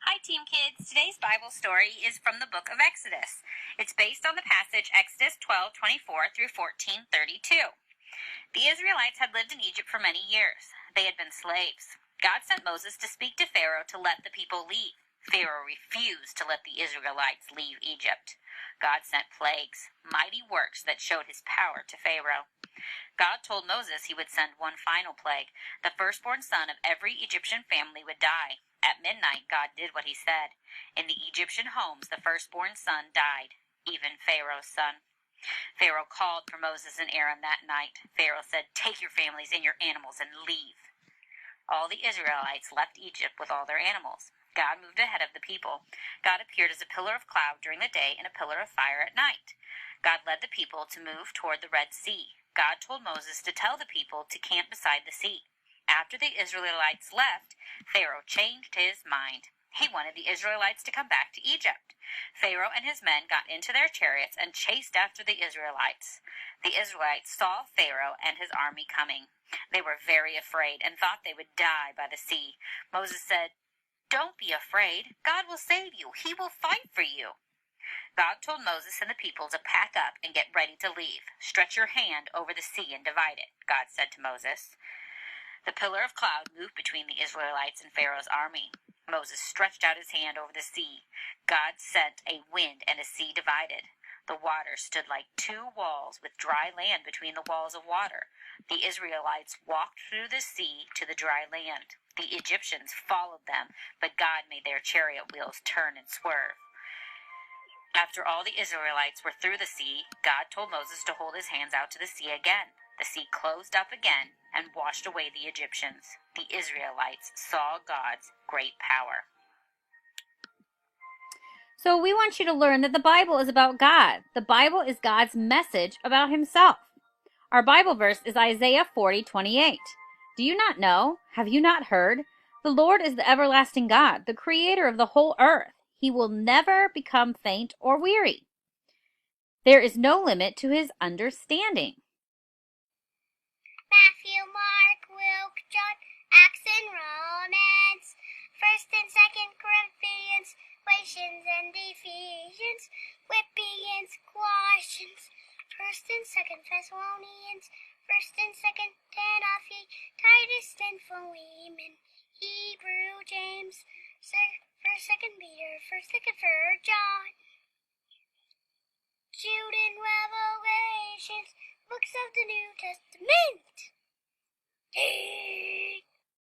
Hi, Team Kids. Today's Bible story is from the book of Exodus. It's based on the passage Exodus 12:24 through 14:32. The Israelites had lived in Egypt for many years. They had been slaves. God sent Moses to speak to Pharaoh to let the people leave. Pharaoh refused to let the Israelites leave Egypt. God sent plagues, mighty works that showed his power to Pharaoh. God told Moses he would send one final plague. The firstborn son of every Egyptian family would die. At midnight, God did what he said. In the Egyptian homes, the firstborn son died, even Pharaoh's son. Pharaoh called for Moses and Aaron that night. Pharaoh said, "Take your families and your animals and leave." All the Israelites left Egypt with all their animals. God moved ahead of the people. God appeared as a pillar of cloud during the day and a pillar of fire at night. God led the people to move toward the Red Sea. God told Moses to tell the people to camp beside the sea. After the Israelites left, Pharaoh changed his mind. He wanted the Israelites to come back to Egypt. Pharaoh and his men got into their chariots and chased after the Israelites. The Israelites saw Pharaoh and his army coming. They were very afraid and thought they would die by the sea. Moses said, "Don't be afraid. God will save you. He will fight for you." God told Moses and the people to pack up and get ready to leave. "Stretch your hand over the sea and divide it," God said to Moses. The pillar of cloud moved between the Israelites and Pharaoh's army. Moses stretched out his hand over the sea. God sent a wind and the sea divided. The water stood like two walls with dry land between the walls of water. The Israelites walked through the sea to the dry land. The Egyptians followed them, but God made their chariot wheels turn and swerve. After all the Israelites were through the sea, God told Moses to hold his hands out to the sea again. The sea closed up again and washed away the Egyptians. The Israelites saw God's great power. So we want you to learn that the Bible is about God. The Bible is God's message about himself. Our Bible verse is Isaiah 40:28. Do you not know? Have you not heard? The Lord is the everlasting God, the creator of the whole earth. He will never become faint or weary. There is no limit to his understanding. Matthew, Mark, Luke, John, Acts, and Romans, 1st and 2nd Corinthians, Galatians and Ephesians, Philippians, Colossians, 1st and 2nd Thessalonians, 1st and 2nd Timothy, Titus and Philemon, Hebrew, James, 1st, 2nd Peter, 1st, 2nd, 3rd John, Jude and Revelations, books of the New Testament.